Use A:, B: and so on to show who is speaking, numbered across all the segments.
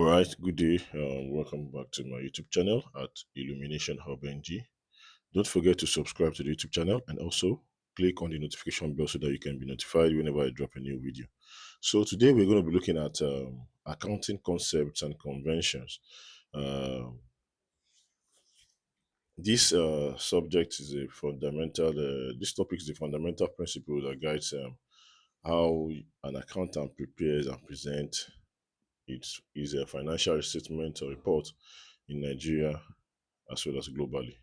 A: All right, good day. Welcome back to my YouTube channel at Illumination Hub NG. Don't forget to subscribe to the YouTube channel and also click on the notification bell so that you can be notified whenever I drop a new video. So today we're going to be looking at accounting concepts and conventions. Um this subject is a fundamental. This topic is the fundamental principle that guides how an accountant prepares and presents its a financial statement or report in Nigeria as well as globally.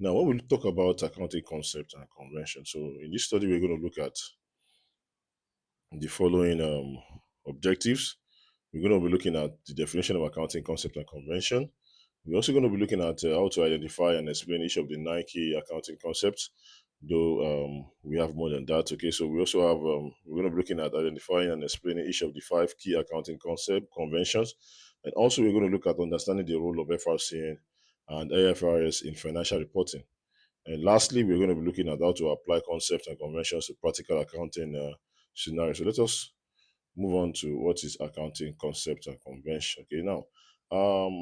A: Now, when we talk about accounting concepts and convention, so in this study, we're going to look at the following objectives. We're going to be looking at the definition of accounting concept and convention. We're also going to be looking at how to identify and explain each of the nine key accounting concepts, though we have more than that. Okay, so we also have, we're going to be looking at identifying and explaining each of the five key accounting concept conventions. And also, we're going to look at understanding the role of FRCN and AFRS in financial reporting. And lastly, we're going to be looking at how to apply concepts and conventions to practical accounting scenarios. So let us move on to what is accounting concept and convention. Okay, now,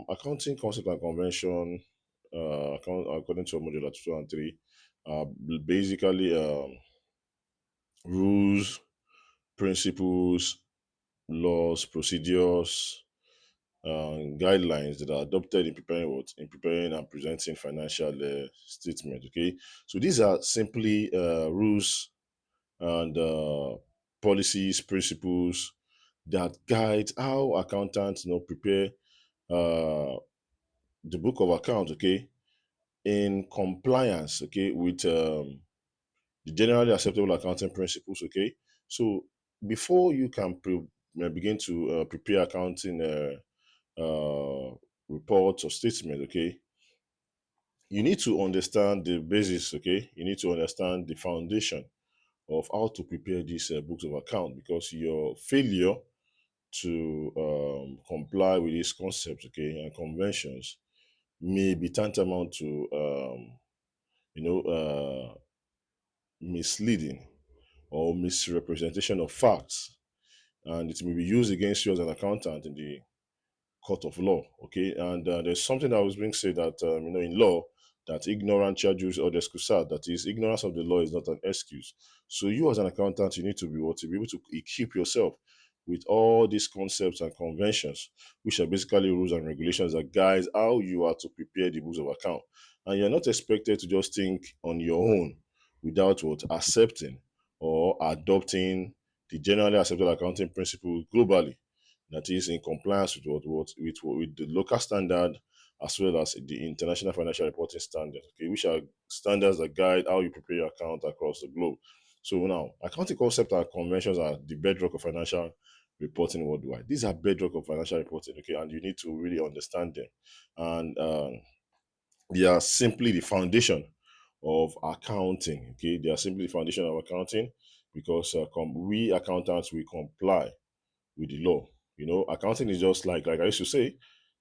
A: accounting concept and convention, according to module 2 and 3, are basically rules, principles, laws, procedures, guidelines that are adopted in preparing and presenting financial statement. Okay, so these are simply rules and policies, principles that guide how accountants prepare uh, the book of accounts. Okay, in compliance. Okay, with the generally acceptable accounting principles. Okay, so before you can begin to prepare accounting reports or statement, okay, you need to understand the basis, okay, you need to understand the foundation of how to prepare these books of account, because your failure to comply with these concepts, okay, and conventions may be tantamount to you know misleading or misrepresentation of facts, and it may be used against you as an accountant in the court of law. Okay, and there's something that was being said that in law, that ignorant charges or excusat, that is, ignorance of the law is not an excuse. So you as an accountant, you need to be what to be able to equip yourself with all these concepts and conventions, which are basically rules and regulations that guide how you are to prepare the books of account. And you're not expected to just think on your own without what accepting or adopting the generally accepted accounting principles globally, that is in compliance with with the local standard as well as the international financial reporting standards, okay, which are standards that guide how you prepare your account across the globe. So now, accounting concepts and conventions are the bedrock of financial reporting worldwide. These are bedrock of financial reporting, okay, and you need to really understand them. And they are simply the foundation of accounting. Okay, they are simply the foundation of accounting because we accountants, we comply with the law. Accounting is just like I used to say,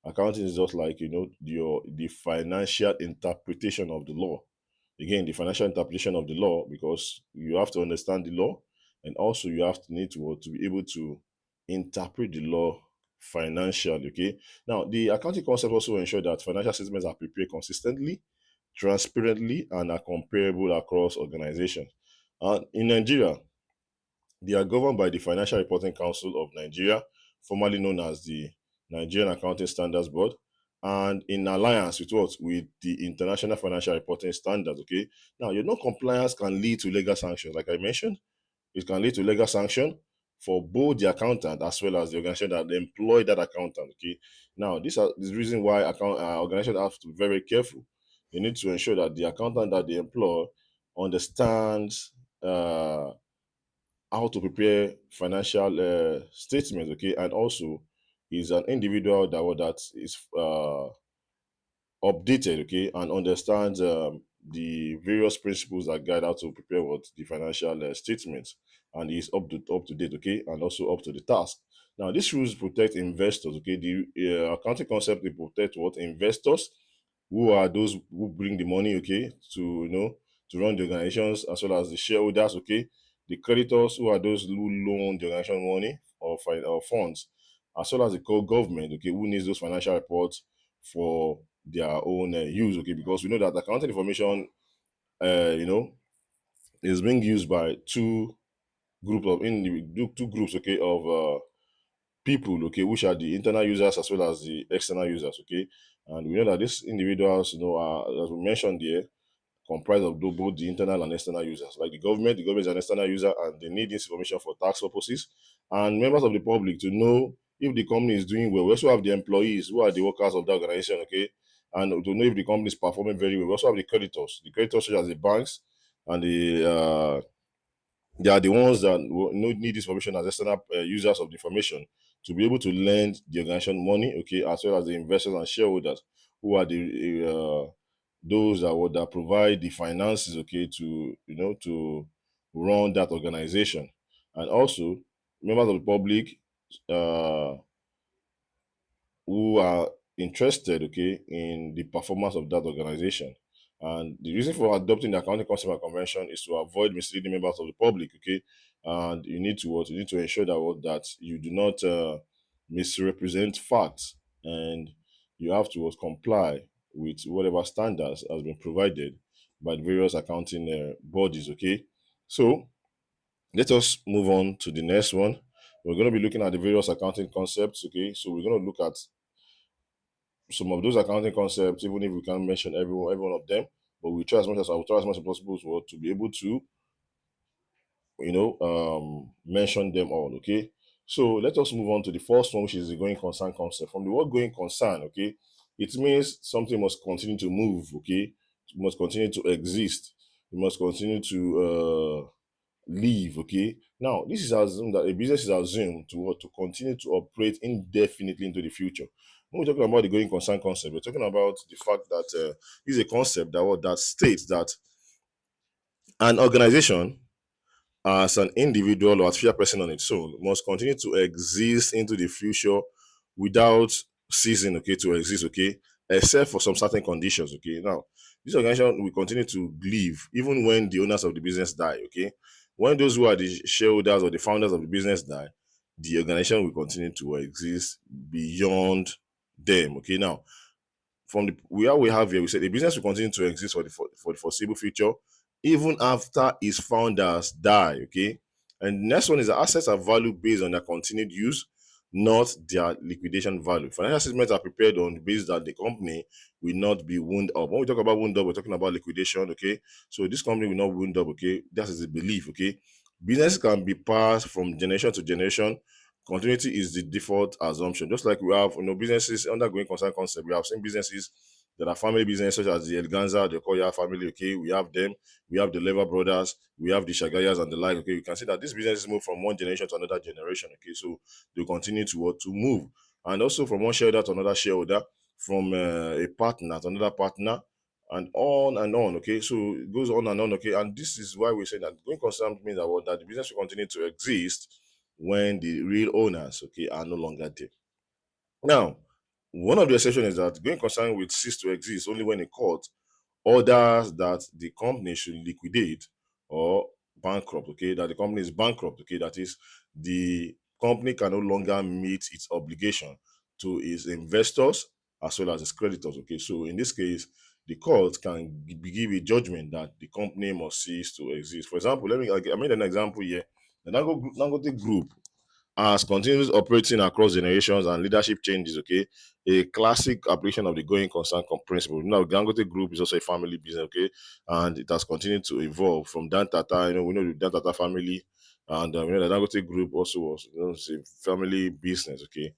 A: accounting is just like the financial interpretation of the law. Again, the financial interpretation of the law, because you have to understand the law, and also you have to need to be able to interpret the law financially. Okay. Now, the accounting concept also ensure that financial statements are prepared consistently, transparently, and are comparable across organizations. And in Nigeria, they are governed by the Financial Reporting Council of Nigeria, formerly known as the Nigerian Accounting Standards Board, and in alliance with what? With the International Financial Reporting Standards. Okay. Now, your non-compliance can lead to legal sanctions. Like I mentioned, it can lead to legal sanction for both the accountant as well as the organization that employ that accountant. Okay. Now, this reason why organizations have to be very careful. They need to ensure that the accountant that they employ understands how to prepare financial statements, okay, and also is an individual that is updated, okay, and understands the various principles that guide how to prepare what the financial statements, and is up to date, okay, and also up to the task. Now, these rules protect investors, okay. The accounting concept, they protect what investors, who are those who bring the money, okay, to run the organizations, as well as the shareholders, okay. The creditors, who are those who loan the organization money or funds, as well as the government, okay, who needs those financial reports for their own use, okay, because we know that accounting information, you know, is being used by two groups, okay, of people, okay, which are the internal users as well as the external users, okay, and we know that these individuals, are, as we mentioned here, comprised of both the internal and external users. Like the government is an external user and they need this information for tax purposes. And members of the public to know if the company is doing well. We also have the employees who are the workers of the organization, okay? And to know if the company is performing very well. We also have the creditors such as the banks and they are the ones that need this information as external users of the information to be able to lend the organization money, okay, as well as the investors and shareholders who are the those that provide the finances, okay, to to run that organization, and also members of the public uh, who are interested, okay, in the performance of that organization. And the reason for adopting the accounting concept and convention is to avoid misleading members of the public, okay. And you need to what you need to ensure that that you do not misrepresent facts, and you have to comply with whatever standards has been provided by the various accounting bodies, okay. So let us move on to the next one. We're going to be looking at the various accounting concepts, okay. So we're going to look at some of those accounting concepts, even if we can't mention every one of them, but we try as much as I will try as much as possible to be able to, mention them all. Okay. So let us move on to the first one, which is the going concern concept. From the word going concern, okay, it means something must continue to move, okay, it must continue to exist, it must continue to leave. Okay. Now, this is assumed that a business is assumed to what to continue to operate indefinitely into the future. When we're talking about the going concern concept, we're talking about the fact that this is a concept that states that an organization, as an individual or artificial person on its own, must continue to exist into the future without ceasing, okay, to exist, okay, except for some certain conditions, okay. Now, this organization will continue to live even when the owners of the business die, okay. When those who are the shareholders or the founders of the business die, the organization will continue to exist beyond them, okay. Now, from the we have here, we said the business will continue to exist for the foreseeable future, even after its founders die. Okay. And the next one is the assets are valued based on their continued use, not their liquidation value. Financial statements are prepared on the basis that the company will not be wound up. When we talk about wound up, we're talking about liquidation. Okay. So this company will not wound up. Okay. That is the belief. Okay. Business can be passed from generation to generation. Continuity is the default assumption. Just like we have, businesses undergoing concern concept. We have seen businesses that are family business, such as the Elganza, the Koya family. Okay, we have them. We have the Lever brothers. We have the Shagayas and the like. Okay, you can see that these businesses move from one generation to another generation. Okay, so they continue to move, and also from one shareholder to another shareholder, from a partner to another partner, and on and on. Okay, so it goes on and on. Okay, and this is why we say that going concern means that, that the business will continue to exist when the real owners, okay, are no longer there. Now, one of the exceptions is that going concern will cease to exist only when a court orders that the company should liquidate or bankrupt, okay, that the company is bankrupt, okay, that is, the company can no longer meet its obligation to its investors as well as its creditors, okay. So in this case, the court can give a judgment that the company must cease to exist. For example, I made an example here. The Dangote Group as continues operating across generations and leadership changes, okay, a classic application of the going concern principle. Now, Dangote Group is also a family business, okay, and it has continued to evolve from Dan Tata. We know the Dan Tata family, and we know the Dangote Group also was, it's a family business, okay,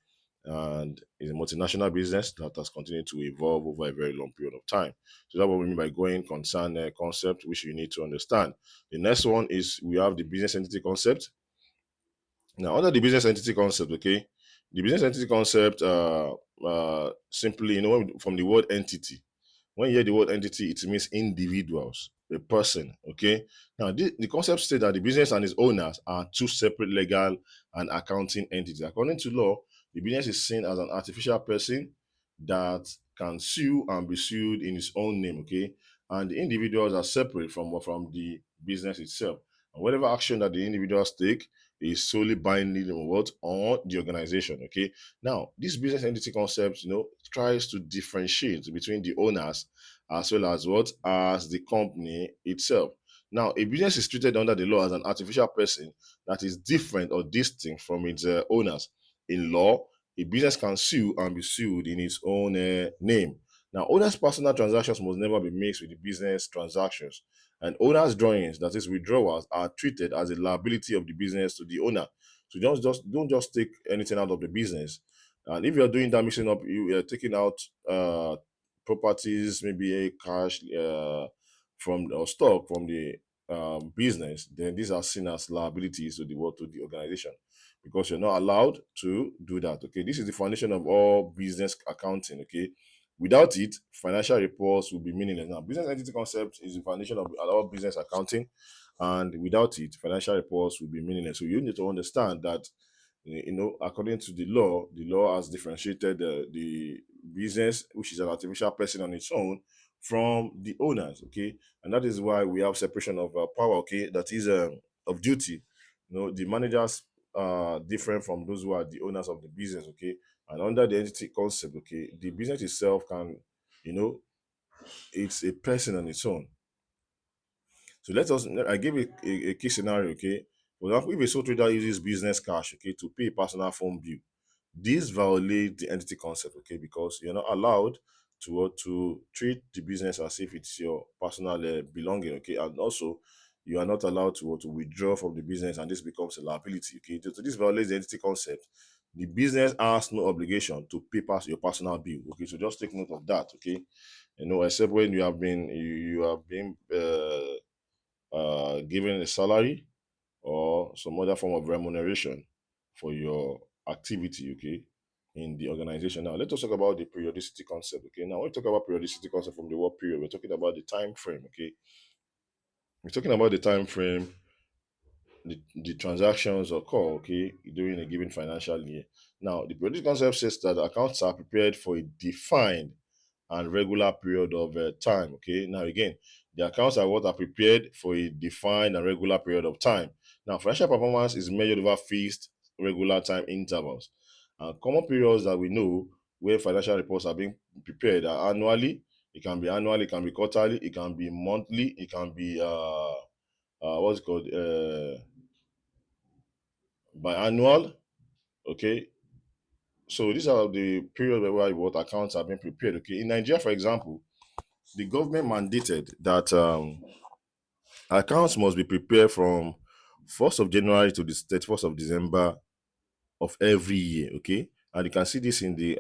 A: and it's a multinational business that has continued to evolve over a very long period of time. So that's what we mean by going concern concept, which you need to understand. The next one is we have the business entity concept. Now, under the business entity concept, okay, the business entity concept simply, from the word entity, when you hear the word entity, it means individuals, a person, okay? Now, the concept states that the business and its owners are two separate legal and accounting entities. According to law, the business is seen as an artificial person that can sue and be sued in its own name, okay? And the individuals are separate from the business itself. And whatever action that the individuals take, is solely binding on what, on the organization. Okay, now this business entity concept, tries to differentiate between the owners as well as what, as the company itself. Now, a business is treated under the law as an artificial person that is different or distinct from its owners. In law, a business can sue and be sued in its own name. Now, owners' personal transactions must never be mixed with the business transactions, and owners' drawings, that is withdrawals, are treated as a liability of the business to the owner. So don't just take anything out of the business. And if you're doing that, mixing up, you are taking out properties, maybe a cash from or stock from the business, then these are seen as liabilities to the organization, because you're not allowed to do that. Okay, this is the foundation of all business accounting. Okay, without it, financial reports will be meaningless. Now, business entity concept is the foundation of all business accounting, and without it, financial reports will be meaningless. So you need to understand that, according to the law has differentiated the business, which is an artificial person on its own, from the owners. Okay, and that is why we have separation of power. Okay, that is of duty. The managers are different from those who are the owners of the business. Okay, and under the entity concept, okay, the business itself can, you know, it's a person on its own. So I give a key scenario, okay? For example, if a sole trader uses business cash, okay, to pay a personal phone bill, this violates the entity concept, okay, because you're not allowed to treat the business as if it's your personal belonging, okay, and also you are not allowed to withdraw from the business, and this becomes a liability, okay. So this violates the entity concept. The business has no obligation to pay your personal bill, okay. So just take note of that, okay. Except when you have been given a salary or some other form of remuneration for your activity, okay, in the organization. Now, let us talk about the periodicity concept, okay. Now, when we talk about periodicity concept from the word period, we're talking about the time frame, okay. We're talking about the time frame the transactions occur, okay, during a given financial year. Now, the periodic concept says that accounts are prepared for a defined and regular period of time. Okay, now again, the accounts are what are prepared for a defined and regular period of time. Now, financial performance is measured over fixed regular time intervals. And common periods that we know where financial reports are being prepared are annually. It can be annually, it can be quarterly, it can be monthly, it can be what's it called biannual. Okay, so these are the period where what accounts are being prepared. Okay, in Nigeria, for example, the government mandated that accounts must be prepared from 1st of January to the 31st of December of every year. Okay, and you can see this in the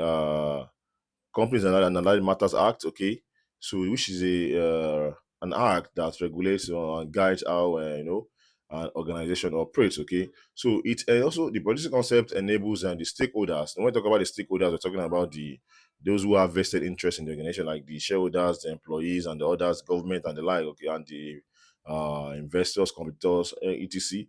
A: Companies and Allied Matters Act. Okay, so which is a an act that regulates and guides how an organization operates. Okay, so it also the policy concept enables the stakeholders. And when we talk about the stakeholders, we're talking about those who have vested interest in the organization, like the shareholders, the employees, and the others, government, and the like. Okay, and the investors, competitors, etc.,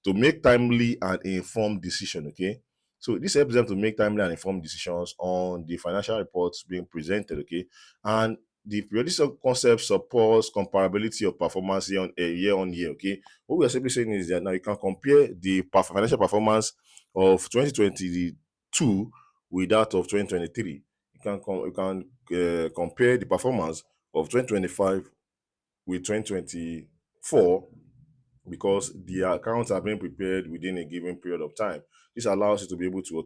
A: to make timely and informed decision. Okay, so this helps them to make timely and informed decisions on the financial reports being presented, okay? And the periodic concept supports comparability of performance year on year, okay? What we are simply saying is that now you can compare the financial performance of 2022 with that of 2023. You can compare the performance of 2025 with 2024, because the accounts are being prepared within a given period of time. This allows you to be able to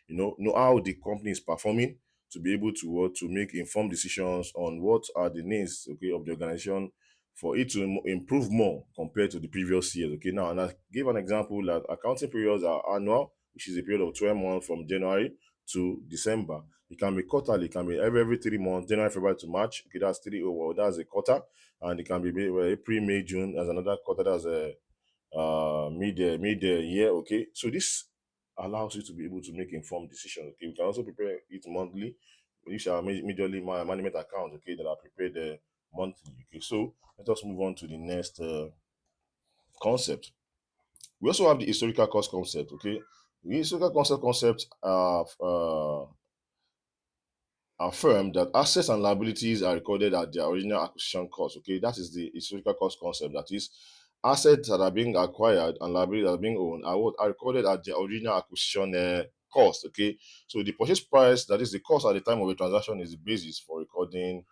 A: know how the company is performing, to be able to make informed decisions on what are the needs, okay, of the organization, for it to improve more compared to the previous years. Okay, now, and I give an example that accounting periods are annual, which is a period of 12 months from January to December. It can be quarterly, it can be every 3 months, January, February to March. Okay, that's three. Oh, well, that's a quarter. And it can be April, May, June as another quarter. That's a mid year. Okay, so this allows you to be able to make informed decisions. Okay, we can also prepare it monthly. These are majorly my management accounts. Okay, that are prepared monthly. Okay, so let us move on to the next concept. We also have the historical cost concept. Okay, the historical concept affirm that assets and liabilities are recorded at their original acquisition cost. Okay, that is the historical cost concept. That is, assets that are being acquired and liabilities that are being owned are what are recorded at the original acquisition cost. Okay, so the purchase price, that is the cost at the time of a transaction, is the basis for recording.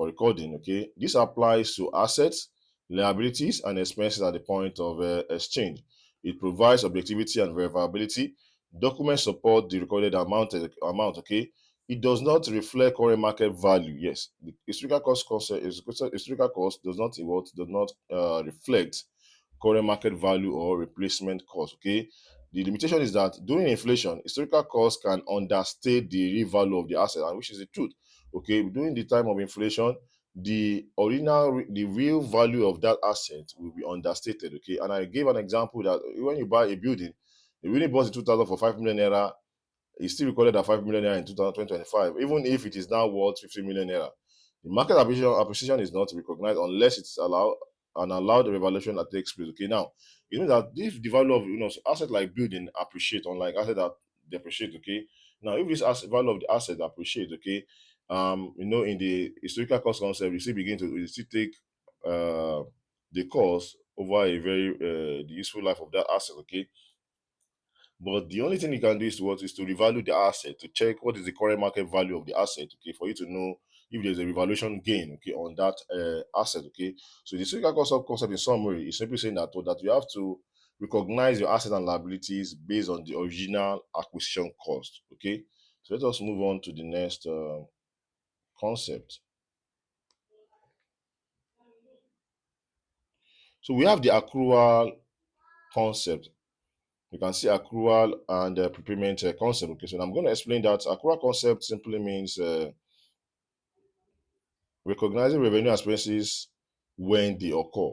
A: Okay, this applies to assets, liabilities, and expenses at the point of exchange. It provides objectivity and verifiability. Documents support the recorded amount. Okay, it does not reflect current market value. Yes, the historical cost concept is historical cost does not what does not reflect current market value or replacement cost. Okay, the limitation is that during inflation, historical costs can understate the real value of the asset, and which is the truth. Okay, during the time of inflation, the real value of that asset will be understated. Okay, and I gave an example that when you buy a building, you really bought the 2,000 for 5 million naira, it's still recorded at 5 million naira in 2025, even if it is now worth 50 million naira. The market appreciation is not recognized unless it's allowed revaluation that takes place. Okay, now you know that if the value of asset like building appreciate, unlike asset that depreciate. Okay, now if this asset value of the asset appreciate, okay, in the historical cost concept, you still take uh the cost over a very the useful life of that asset. Okay, but the only thing you can do is to revalue the asset, to check what is the current market value of the asset, okay, for you to know if there's a revaluation gain, okay, on that asset, okay. So the cyclical cost of concept in summary is simply saying that you have to recognize your asset and liabilities based on the original acquisition cost, okay. So let us move on to the next concept. So we have the accrual concept. You can see accrual and prepayment concept. Okay, so I'm going to explain that accrual concept simply means recognizing revenue expenses when they occur.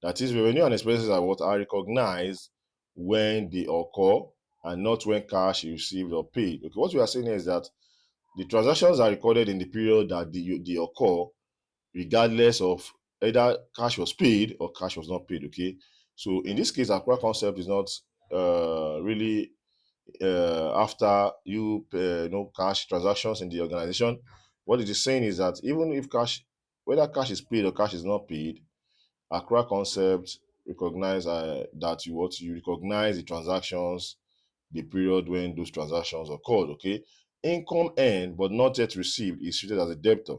A: That is, revenue and expenses are what are recognized when they occur and not when cash is received or paid. Okay, what we are saying is that the transactions are recorded in the period that they occur, regardless of either cash was paid or cash was not paid. Okay, so in this case, accrual concept is not really after cash transactions in the organization. What it is saying is that even if whether cash is paid or cash is not paid, accrual concept recognize that you recognize the transactions, the period when those transactions occurred. Okay, income earned but not yet received is treated as a debtor.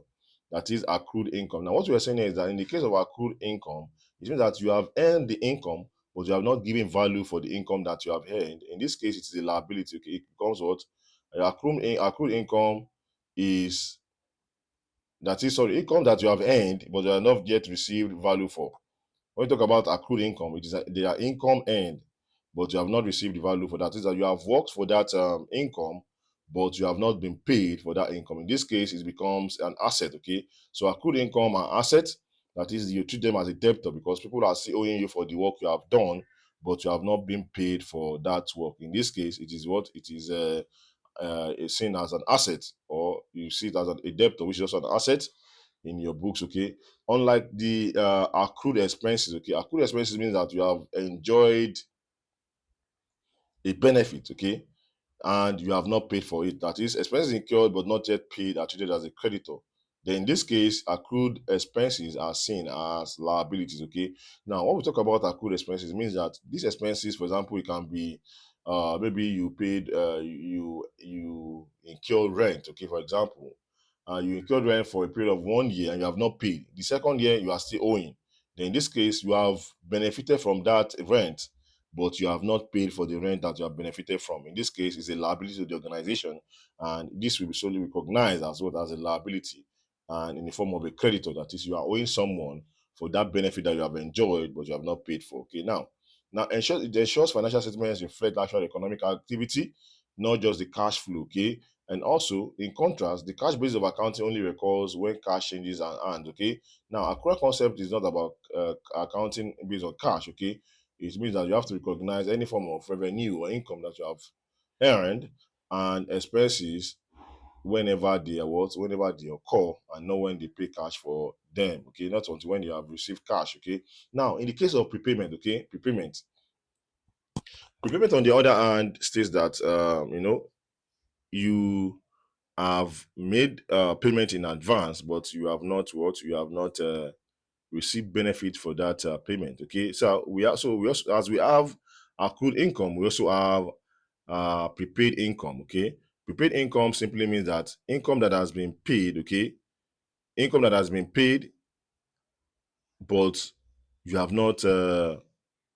A: That is accrued income. Now, what we are saying is that in the case of accrued income, it means that you have earned the income, but you have not given value for the income that you have earned. In this case, it is a liability. Okay, it becomes what accrued income is income that you have earned, but you have not yet received value for. When you talk about accrued income, it is they are income earned, but you have not received the value for that. Is that you have worked for that income, but you have not been paid for that income. In this case, it becomes an asset. Okay, so accrued income are assets. That is, you treat them as a debtor because people are still owing you for the work you have done, but you have not been paid for that work. In this case, it is what it is seen as an asset, or you see it as a debtor, which is also an asset in your books. Okay, unlike the accrued expenses. Okay, accrued expenses means that you have enjoyed a benefit, okay, and you have not paid for it. That is, expenses incurred but not yet paid are treated as a creditor. Then in this case, accrued expenses are seen as liabilities. Okay. Now, when we talk about accrued expenses, it means that these expenses, for example, it can be maybe you paid you incurred rent. Okay, for example, you incurred rent for a period of 1 year and you have not paid. The second year you are still owing. Then in this case, you have benefited from that rent, but you have not paid for the rent that you have benefited from. In this case, it's a liability to the organization, and this will be solely recognized as well as a liability and in the form of a creditor. That is, you are owing someone for that benefit that you have enjoyed, but you have not paid for. Okay, now it ensures financial statements reflect actual economic activity, not just the cash flow. Okay, and also in contrast, the cash basis of accounting only records when cash changes hands. Okay, now accrual concept is not about accounting based on cash. Okay, it means that you have to recognize any form of revenue or income that you have earned and expenses whenever they occur, and not when they pay cash for them. Okay, not until when you have received cash. Okay, now in the case of prepayment, prepayment on the other hand states that you have made payment in advance, but you have not receive benefit for that payment. Okay, so we also, as we have accrued income, we also have prepaid income. Okay, prepaid income simply means that income that has been paid. Okay, income that has been paid, but you have not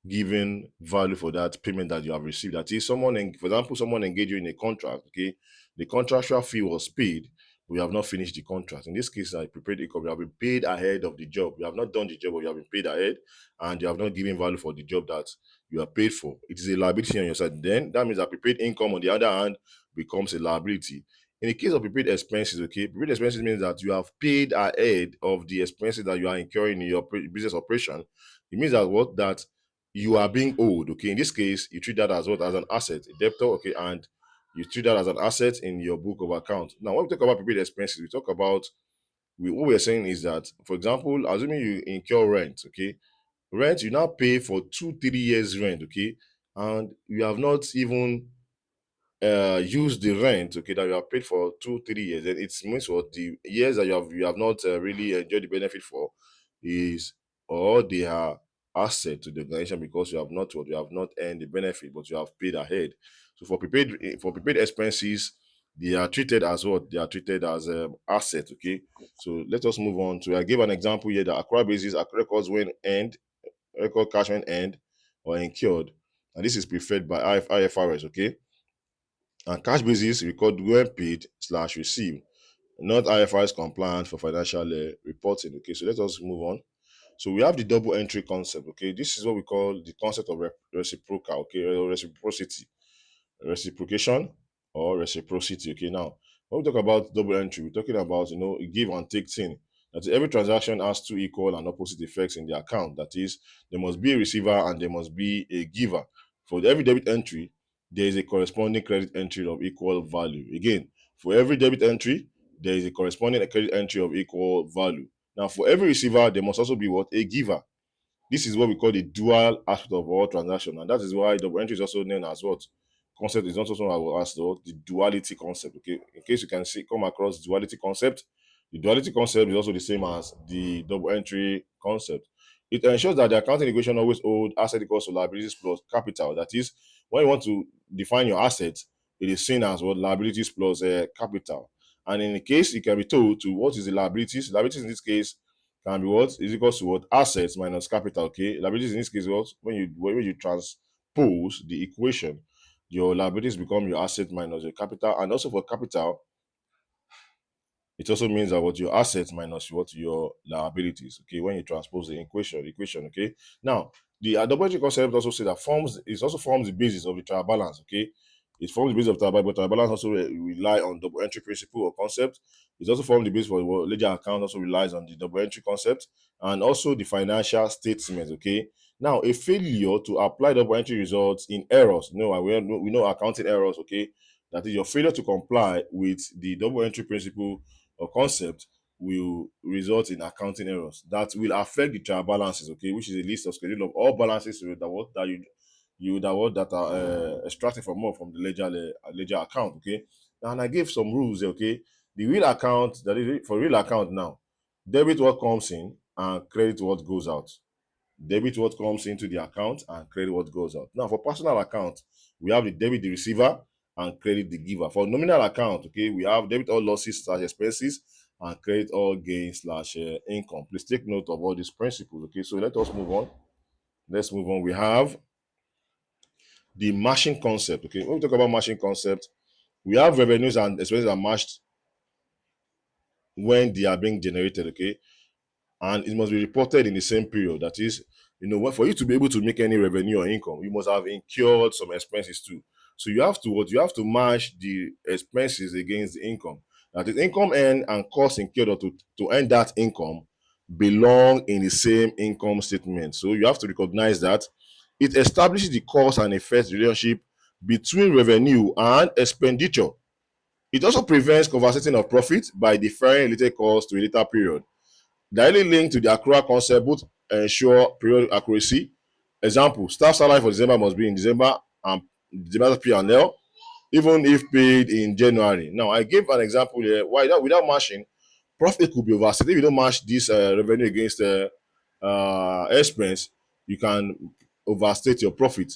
A: given value for that payment that you have received. That is, for example, someone engaged you in a contract. Okay, the contractual fee was paid, but you have not finished the contract. In this case, I prepared income. You have been paid ahead of the job. You have not done the job, but you have been paid ahead, and you have not given value for the job that you are paid for. It is a liability on your side. Then that means that prepaid income, on the other hand, becomes a liability. In the case of prepaid expenses, okay, prepaid expenses means that you have paid ahead of the expenses that you are incurring in your business operation. It means that what that you are being owed. Okay, in this case, you treat that as what, as an asset, a debtor. Okay, and you treat that as an asset in your book of account. Now, when we talk about prepaid expenses, we talk about what we're saying is that, for example, assuming you incur rent. Okay, rent you now pay for 2 3 years rent. Okay, and you have not even use the rent, okay, that you have paid for 2 3 years, then it means what, the years that you have not really enjoyed the benefit for is, or they are asset to the organization, because you have not earned the benefit, but you have paid ahead. So for prepaid expenses, they are treated as what, they are treated as asset. Okay, so let us move on to, I give an example here, that accrual basis records when earned, record cash when earned or incurred, and this is preferred by IFRS. Okay, and cash basis record when paid slash received, not IFRS compliant for financial reporting. Okay, so let us move on. So we have the double entry concept. Okay, this is what we call the concept of reciprocal. Okay, or reciprocity, reciprocation, or reciprocity. Okay, now when we talk about double entry, we're talking about, a give and take thing. That is, every transaction has two equal and opposite effects in the account. That is, there must be a receiver and there must be a giver. For every debit entry, there is a corresponding credit entry of equal value. Again, for every debit entry, there is a corresponding credit entry of equal value. Now, for every receiver, there must also be what, a giver. This is what we call the dual aspect of all transaction, and that is why double entry is also known as what, concept is also known as the duality concept. Okay, in case you can see, come across duality concept, the duality concept is also the same as the double entry concept. It ensures that the accounting equation always hold asset equals to liabilities plus capital. That is, when you want to define your assets, it is seen as what, liabilities plus capital. And in the case, it can be told to what is the liabilities. Liabilities in this case can be what is equals to what, assets minus capital. Okay, liabilities in this case, what, when you transpose the equation, your liabilities become your asset minus your capital. And also for capital, it also means that what, your assets minus what, your liabilities. Okay, when you transpose the equation. Okay, now the double entry concept also say that forms the basis of the trial balance. Okay, it forms the basis of trial balance, but trial balance also rely on double entry principle or concept. It also forms the basis for ledger account, also relies on the double entry concept, and also the financial statements. Okay, now a failure to apply double entry results in errors. We know accounting errors. Okay, that is, your failure to comply with the double entry principle or concept will result in accounting errors that will affect the trial balances. Okay, which is a list of schedule of all balances that are extracted from the ledger account. Okay, and I gave some rules. Okay, the real account, that is for real account now, debit what comes in and credit what goes out. Debit what comes into the account and credit what goes out. Now, for personal account, we have the debit the receiver and credit the giver. For nominal account, okay, we have debit all losses slash expenses and credit all gains slash income. Please take note of all these principles. Okay, so let us move on. Let's move on. We have the matching concept. Okay, when we talk about matching concept, we have revenues and expenses are matched when they are being generated. Okay, and it must be reported in the same period. That is, for you to be able to make any revenue or income, you must have incurred some expenses too. So you have to match the expenses against the income. That is, income earned and costs incurred, or to earn that income, belong in the same income statement. So you have to recognize that it establishes the cause and effect relationship between revenue and expenditure. It also prevents converting of profit by deferring related costs to a later period. Directly linked to the accrual concept, both ensure periodic accuracy. Example, staff salary for December must be in December and December P&L, even if paid in January. Now, I gave an example here. Why without matching, profit could be overstated if you don't match this revenue against expense, you can overstate your profit.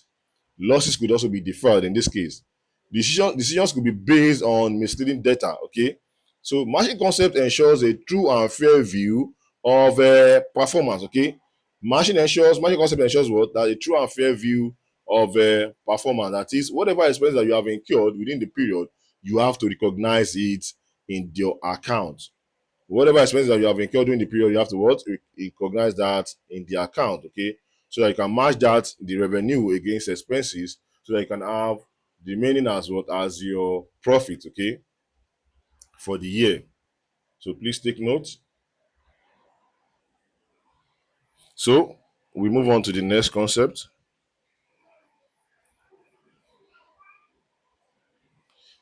A: Losses could also be deferred in this case. Decisions could be based on misleading data. Okay, so matching concept ensures a true and fair view of performance. Okay, matching concept ensures what, that a true and fair view of performance. That is, whatever expense that you have incurred within the period, you have to recognize it in your account. Whatever expenses that you have incurred during the period, you have to what, recognize that in the account. Okay, so that you can match that the revenue against expenses, so that you can have the remaining as what, as your profit. Okay, for the year. So please take note. So we move on to the next concept.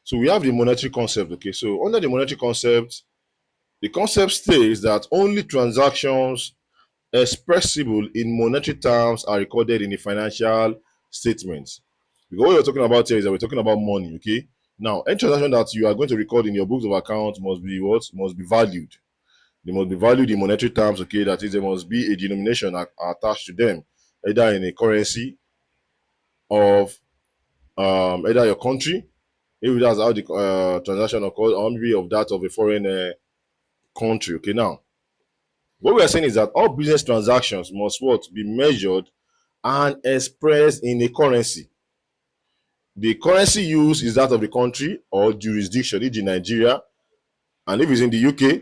A: So we have the monetary concept. Okay, so under the monetary concept, the concept states that only transactions expressible in monetary terms are recorded in the financial statements. Because what we're talking about here is that we're talking about money. Okay, now any transaction that you are going to record in your books of account must be what, must be valued. They must be valued in monetary terms. Okay, that is, there must be a denomination attached to them, either in a currency of either your country, maybe that's how the transaction occurs, or maybe of that of a foreign country. Okay, now what we are saying is that all business transactions must what, be measured and expressed in a currency. The currency used is that of the country or jurisdiction, e.g. Nigeria. And if it's in the UK,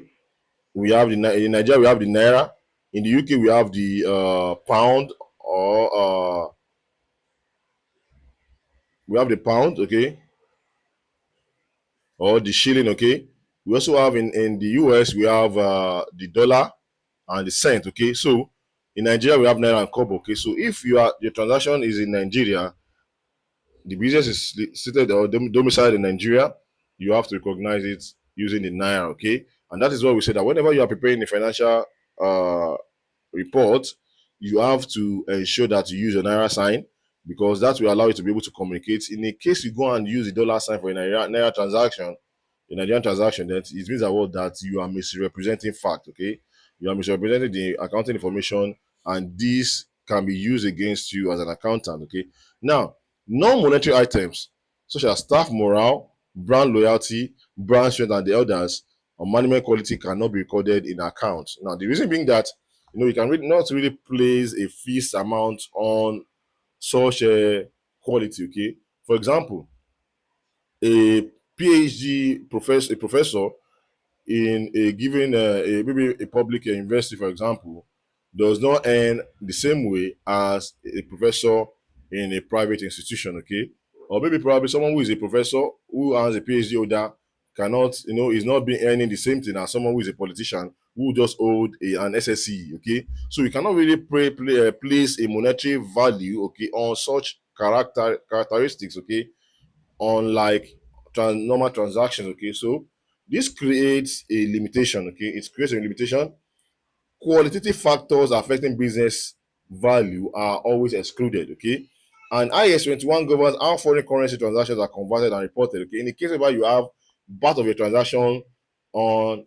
A: we have in Nigeria we have the naira. In the UK we have the pound, or we have the pound. Okay, or the shilling. Okay, we also have in the US we have the dollar and the cent. Okay, so in Nigeria we have naira and kobo. Okay, so if your transaction is in Nigeria, the business is seated or domiciled in Nigeria, you have to recognize it using the naira. Okay, and that is why we say that whenever you are preparing a financial uh, report, you have to ensure that you use a naira sign, because that will allow you to be able to communicate. In a case you go and use the dollar sign for a naira transaction, a Nigerian transaction, that it means that what, that you are misrepresenting fact. Okay, you are misrepresenting the accounting information, and this can be used against you as an accountant. Okay, now non-monetary items such as staff morale, brand loyalty, brand strength, and the others, or management quality cannot be recorded in accounts. Now the reason being that, you can really not really place a fixed amount on such a quality. Okay, for example, a a professor in a given maybe a public university, for example, does not earn the same way as a professor in a private institution. Okay, or maybe probably someone who is a professor who has a PhD holder cannot, is not being earning the same thing as someone who is a politician who just hold an SSC. Okay, so you cannot really place a monetary value, okay, on such characteristics. Okay, unlike normal transactions. Okay, so this creates a limitation. Okay, it creates a limitation. Qualitative factors affecting business value are always excluded. Okay, and IS 21 governs how foreign currency transactions are converted and reported. Okay, in the case where you have part of your transaction on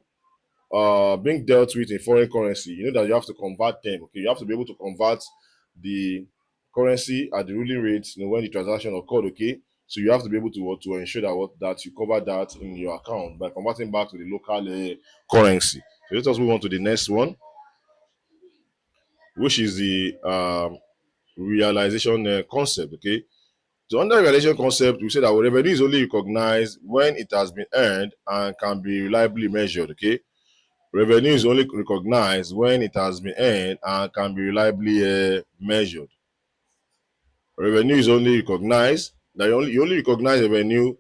A: being dealt with in foreign currency, you know that you have to convert them. Okay, you have to be able to convert the currency at the ruling rate, when the transaction occurred. Okay, so you have to be able to ensure that that you cover that in your account by converting back to the local currency. So let us move on to the next one, which is the realization concept. Okay, so under realization concept, we say that revenue is only recognized when it has been earned and can be reliably measured. Okay, revenue is only recognized when it has been earned and can be reliably measured. Revenue is only recognized that you only recognize revenue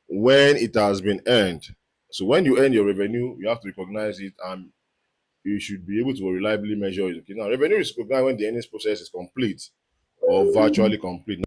A: when it has been earned. So when you earn your revenue, you have to recognize it, and you should be able to reliably measure it. Okay, now revenue is recognized when the earnings process is complete or virtually complete.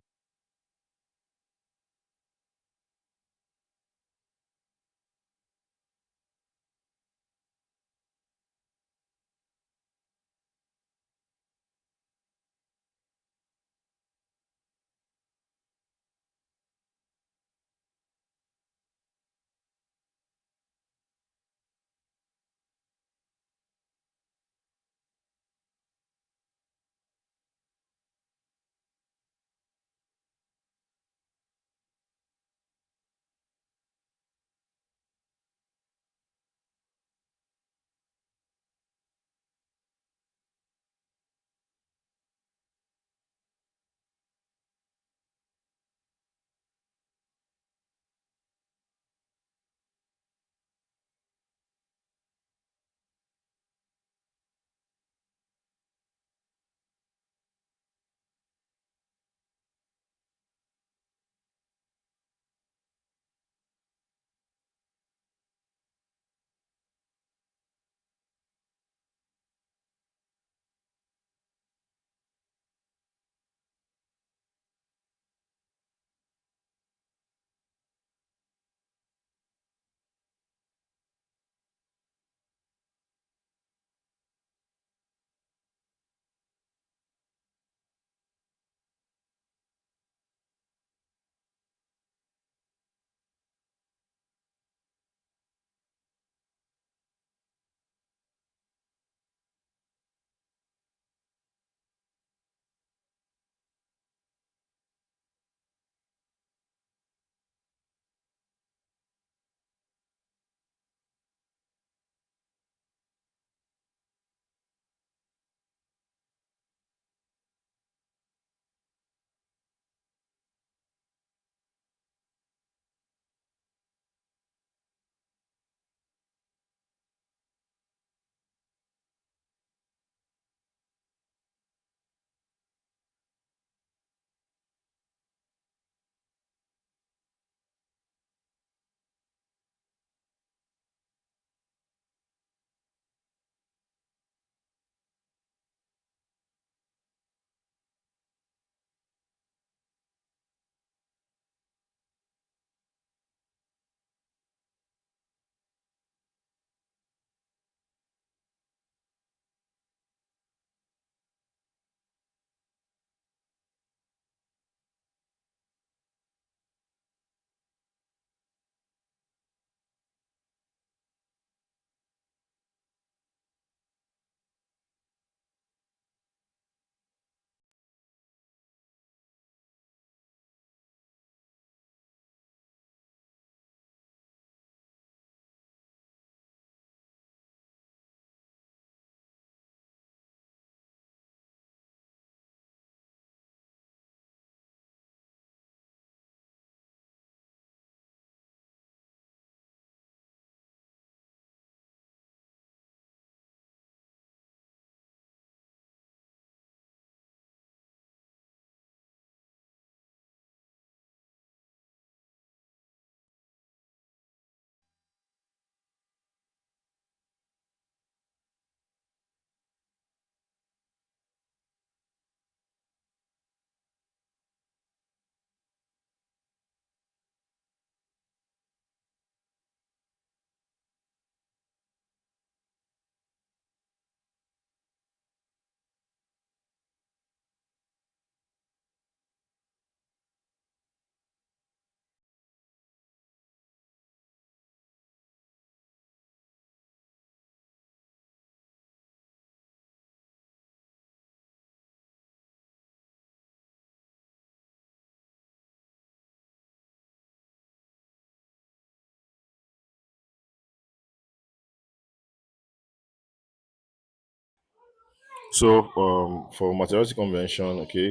A: So, for materiality convention, okay,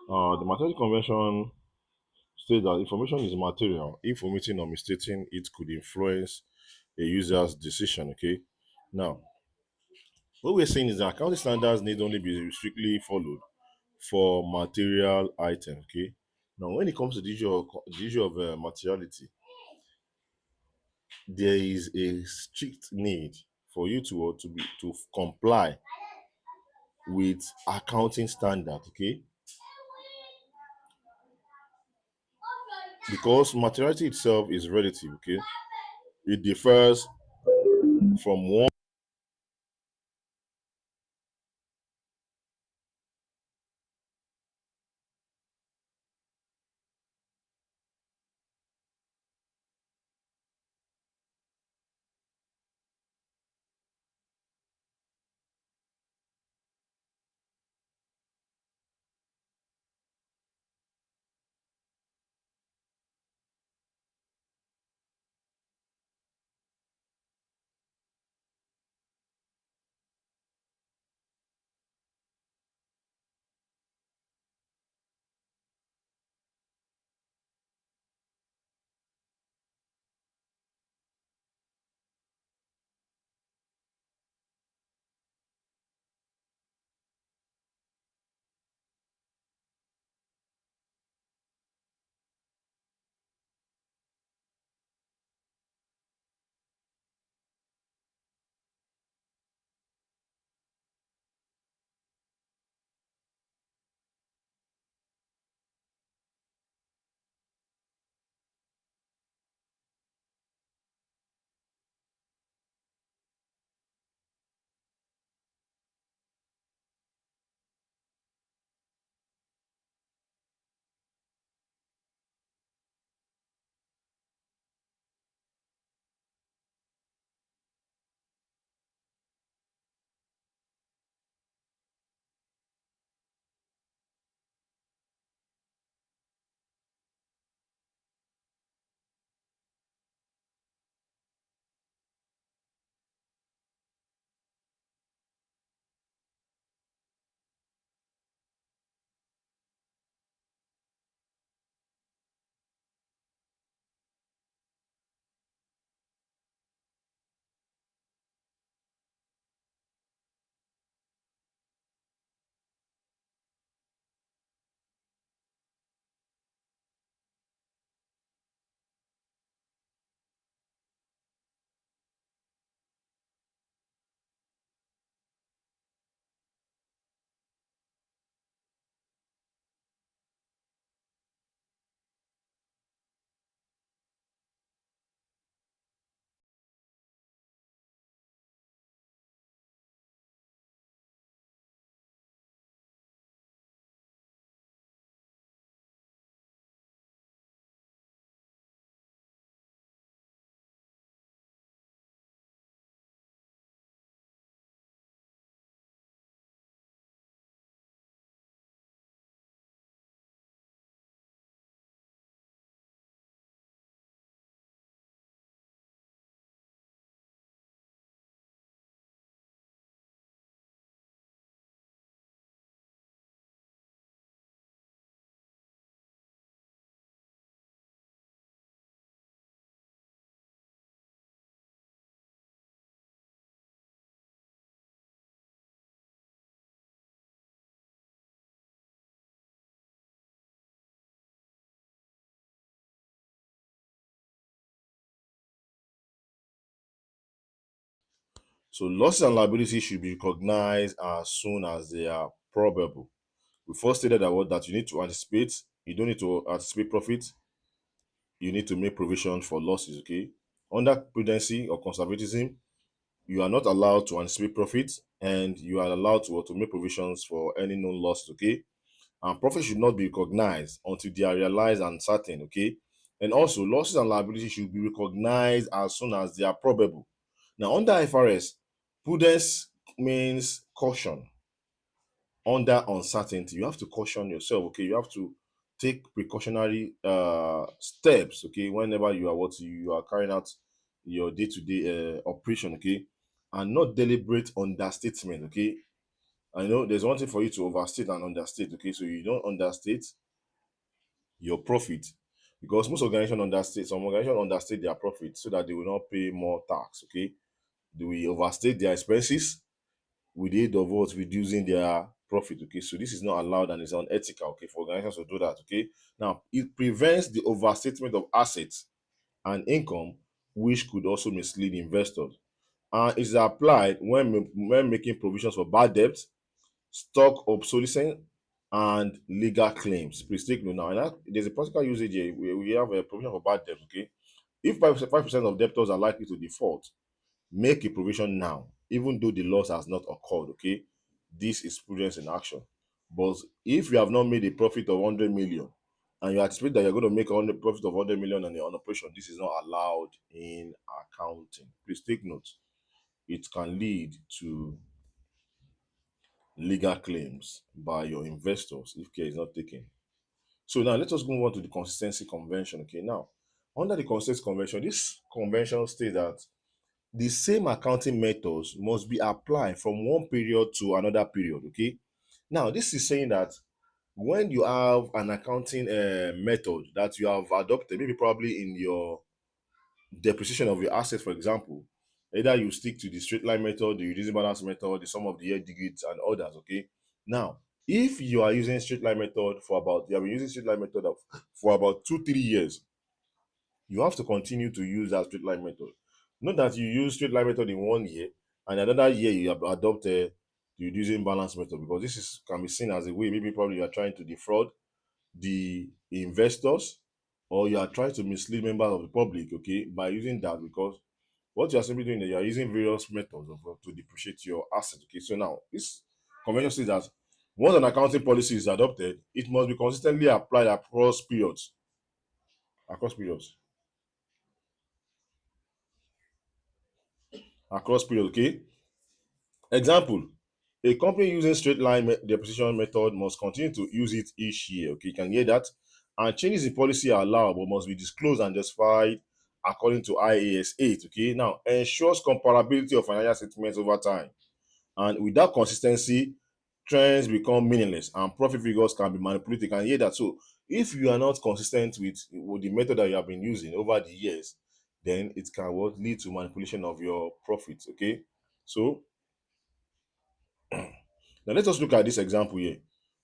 A: the materiality convention states that information is material. If omitting or misstating it could influence a user's decision. Okay, now what we're saying is that accounting standards need only be strictly followed for material items. Okay, now when it comes to the issue of materiality, there is a strict need for you to comply with accounting standard. Okay, because materiality itself is relative. Okay, it differs from one. So losses and liabilities should be recognized as soon as they are probable. We first stated that you need to anticipate. You don't need to anticipate profit. You need to make provision for losses. Okay. Under prudency or conservatism, you are not allowed to anticipate profit, and you are allowed to make provisions for any known losses. Okay. And profit should not be recognized until they are realized and certain. Okay. And also, losses and liabilities should be recognized as soon as they are probable. Now, under IFRS, prudence means caution. Under uncertainty, you have to caution yourself. Okay, you have to take precautionary steps. Okay, whenever you are carrying out your day-to-day operation. Okay, and not deliberate understatement. Okay, I know there's one thing for you to overstate and understate. Okay, so you don't understate your profit because most organizations understate. Some organizations understate their profit so that they will not pay more tax. Okay, they will overstate their expenses with the aid of what reducing their profit. Okay, so this is not allowed and it's unethical. Okay, for organizations to do that. Okay, now it prevents the overstatement of assets and income, which could also mislead investors. And it is applied when making provisions for bad debt, stock obsolescence, and legal claims. Please take note now. And there's a practical usage here. We have a provision for bad debt. Okay, if 5% of debtors are likely to default, make a provision now, even though the loss has not occurred. Okay, this is prudence in action. But if you have not made a profit of 100 million and you anticipate that you're going to make a profit of 100 million on an operation, this is not allowed in accounting. Please take note. It can lead to legal claims by your investors if care is not taken. So now let us move on to the consistency convention. Okay, now under the consistency convention, this convention states that the same accounting methods must be applied from one period to another period. Okay, now this is saying that when you have an accounting method that you have adopted, maybe probably in your depreciation of your assets, for example, either you stick to the straight line method, the reducing balance method, the sum of the year digits, and others. Okay, now if you are using straight line method for about you have been using straight line method for about 2 3 years, you have to continue to use that straight line method. Not that you use straight line method in 1 year and another year you have adopted the reducing balance method, because this is can be seen as a way maybe probably you are trying to defraud the investors or you are trying to mislead members of the public, okay, by using that, because what you are simply doing is you are using various methods to depreciate your asset. Okay, so now this convention says that once an accounting policy is adopted, it must be consistently applied across periods. Across periods. Across periods. Okay. Example: a company using straight line depreciation method must continue to use it each year. Okay, you can hear that. And changes in policy are allowed but must be disclosed and justified according to IAS 8. Okay, now ensures comparability of financial statements over time. And without consistency, trends become meaningless and profit figures can be manipulated. You can hear that. So if you are not consistent with the method that you have been using over the years, then it can what lead to manipulation of your profits. Okay, so now let us look at this example here.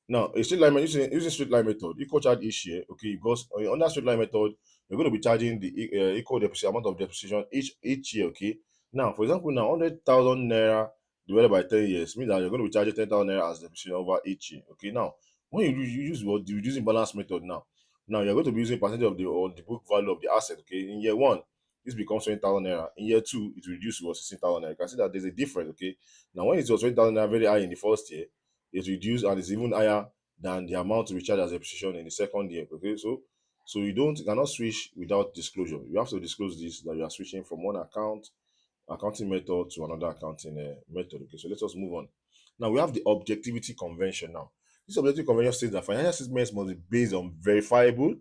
A: Now, a straight line using straight line method, equal charge each year. Okay, because under straight line method, you're going to be charging the equal depreciation amount of depreciation each year. Okay. Now, for example, now 100,000 naira divided by 10 years means that you're going to be charging 10,000 naira as depreciation over each year. Okay. Now, when you use what the reducing balance method now you're going to be using percentage of the book value of the asset. Okay. In year one, this becomes 20,000 naira. In year two, it reduces to 16,000 naira. You can see that there's a difference. Okay. Now, when it was 20,000 naira very high in the first year, it's reduced and it's even higher than the amount to be charged as depreciation in the second year. Okay, so you cannot switch without disclosure. You have to disclose this that you are switching from one accounting method to another accounting method. Okay, so let us move on. Now we have the objectivity convention. Now this objectivity convention states that financial statements must be based on verifiable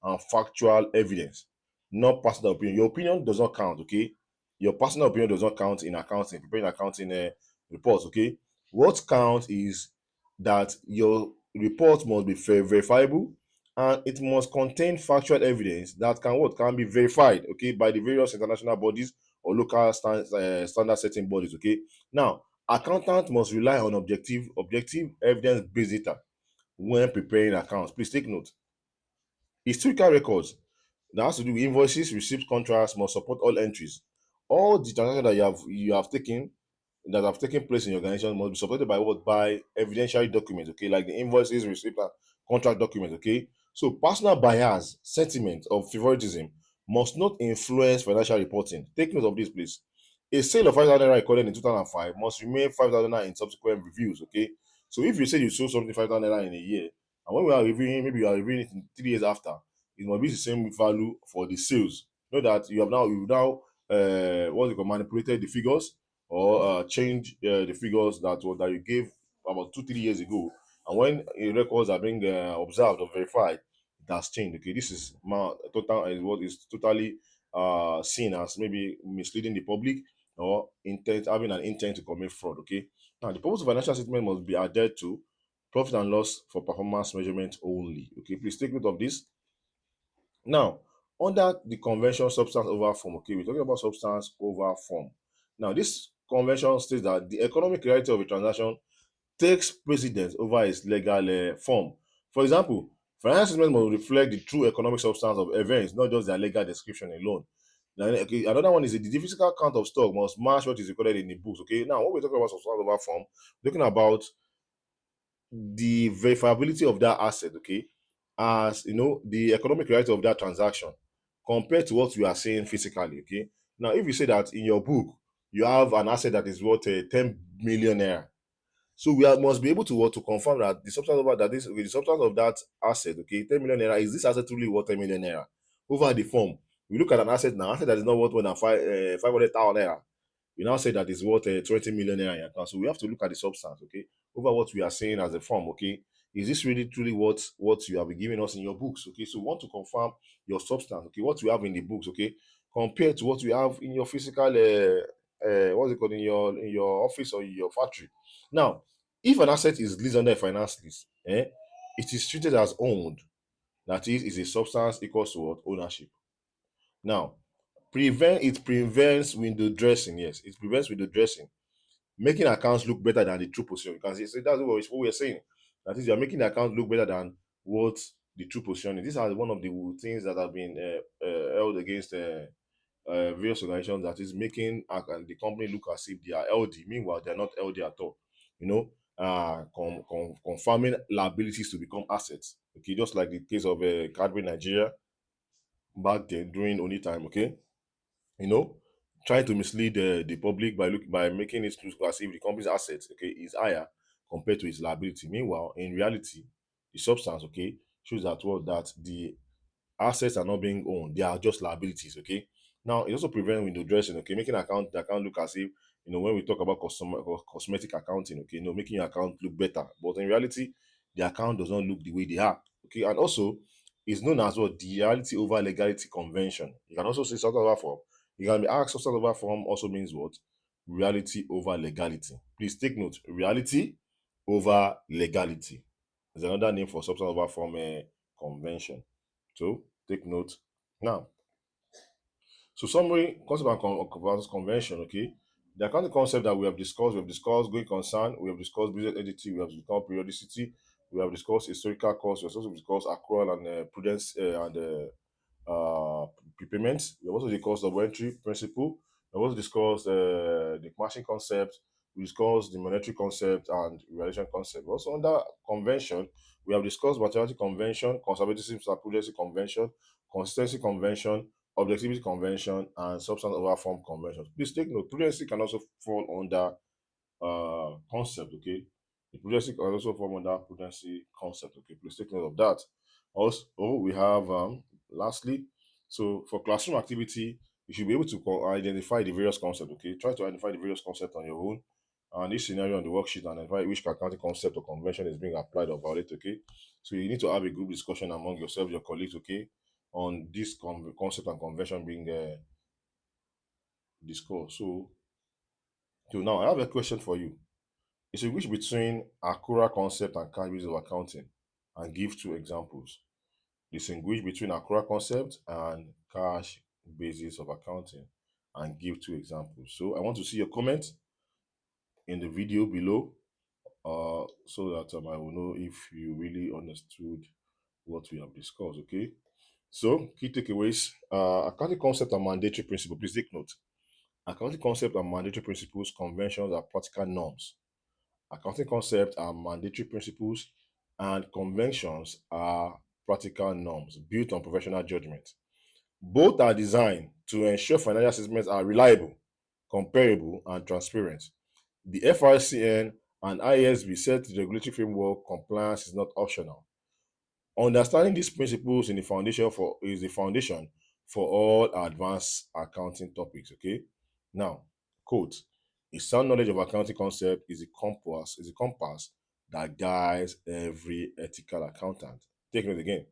A: and factual evidence, not personal opinion. Your opinion does not count. Okay, your personal opinion does not count in accounting, preparing accounting reports. Okay, what counts is that your report must be verifiable and it must contain factual evidence that can be verified, okay, by the various international bodies or local standard setting bodies. Okay, now accountant must rely on objective evidence based data when preparing accounts. Please take note. Historical records that has to do with invoices, receipts, contracts must support all entries. All the transactions that you have taken that have taken place in your organization must be supported by what? By evidentiary documents, okay, like the invoices, receipt, and contract documents, okay. So personal bias, sentiment of favoritism must not influence financial reporting. Take note of this, please. A sale of 5,000 naira recorded in 2005 must remain 5,000 naira in subsequent reviews, okay. So if you say you sold something 5,000 naira in a year, and when we are reviewing, maybe you are reviewing it in 3 years after, it must be the same value for the sales. Know that you now what's it called, manipulated the figures or change the figures that you gave about 2 3 years ago, and when records are being observed or verified, it has changed. Okay, this is total is what is totally seen as maybe misleading the public or intent, having an intent to commit fraud. Okay. Now, the purpose of financial statement must be adhered to profit and loss for performance measurement only. Okay, please take note of this. Now, under the convention substance over form, okay, we're talking about substance over form. Now, this convention states that the economic reality of a transaction takes precedence over its legal form. For example, financial statement must reflect the true economic substance of events, not just their legal description alone. Now, okay, another one is the physical count of stock must match what is recorded in the books. Okay, now when we're talking about substance over form, we're talking about the verifiability of that asset, okay, as you know, the economic reality of that transaction compared to what we are saying physically, okay. Now, if you say that in your book you have an asset that is worth 10 million naira, so must be able to what to confirm that the substance of that is okay, the substance of that asset, okay, 10 million naira, is this asset truly worth 10 million naira? Over the form, we look at an asset now, asset that is not worth more than 500,000 naira, we now say that it's worth 20 million naira in your account. So we have to look at the substance, okay, over what we are saying as a form, okay. Is this really truly what you have been giving us in your books, okay? So we want to confirm your substance, okay, what you have in the books, okay, compared to what you have in your physical, what's it called, in your office or in your factory. Now, if an asset is leased under a finance lease, it is treated as owned. That is a substance equals to what? Ownership. Now, prevents window dressing. Yes, it prevents window dressing, making accounts look better than the true position. You can see, so that's what we're saying. That is, you're making the account look better than what the true position is. These are one of the things that have been held against various organizations, that is making the company look as if they are LD. Meanwhile, they're not LD at all. You know, confirming liabilities to become assets. Okay, just like the case of Cadbury Nigeria back then during only time. Okay, you know, trying to mislead the public by making it look as if the company's assets, okay, is higher compared to its liability. Meanwhile, in reality, the substance, okay, shows that the assets are not being owned; they are just liabilities. Okay. Now, it also prevents window dressing. Okay, making the account look as if, when we talk about cosmetic accounting, okay, making your account look better, but in reality, the account does not look the way they are. Okay, and also is known as what the reality over legality convention. You can also say something over form. You can be asked substance over form also means what? Reality over legality. Please take note. Reality over legality is another name for substance over form convention. So take note. Now, so summary, concept and versus convention, okay? The accounting concept that we have discussed going concern, we have discussed business entity, we have discussed periodicity, we have discussed historical cost, we have also discussed accrual and prudence and prepayments. We have also discussed the entry principle. We have also discussed the matching concept. We discussed the monetary concept and relation concept. Also under convention, we have discussed materiality convention, conservatism and prudency convention, consistency convention, objectivity convention, and substance over form convention. Please take note, prudency can also fall under concept, okay? The prudency can also fall under prudency concept, okay? Please take note of that. Also, we have lastly, so for classroom activity, you should be able to identify the various concepts, okay? Try to identify the various concepts on your own. And this scenario on the worksheet, and identify which accounting concept or convention is being applied or violated, okay? So you need to have a group discussion among yourself, your colleagues, okay, on this concept and convention being discussed. So now I have a question for you. Distinguish between Akura concept and cash basis of accounting and give two examples. Distinguish between Akura concept and cash basis of accounting and give two examples. So I want to see your comment in the video below, so that I will know if you really understood what we have discussed. Okay. So key takeaways: accounting concept and mandatory principle. Please take note. Accounting concept and mandatory principles, conventions are practical norms. Accounting concepts are mandatory principles, and conventions are practical norms built on professional judgment. Both are designed to ensure financial statements are reliable, comparable, and transparent. The FRCN and IASB set the regulatory framework. Compliance is not optional. Understanding these principles is the foundation for all advanced accounting topics. Okay. Now, quote: a sound knowledge of accounting concept is a compass that guides every ethical accountant. Take it again.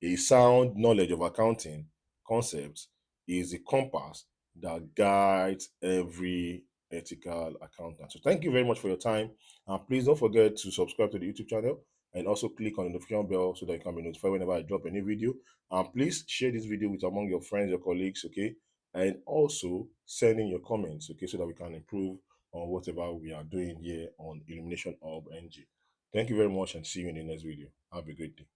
A: A sound knowledge of accounting concepts is a compass that guides every ethical accountant. So thank you very much for your time. And please don't forget to subscribe to the YouTube channel and also click on the notification bell so that you can be notified whenever I drop a new video. And please share this video with among your friends, your colleagues, okay? And also send in your comments, okay, so that we can improve on whatever we are doing here on Illumination Hub NG. Thank you very much and see you in the next video. Have a great day.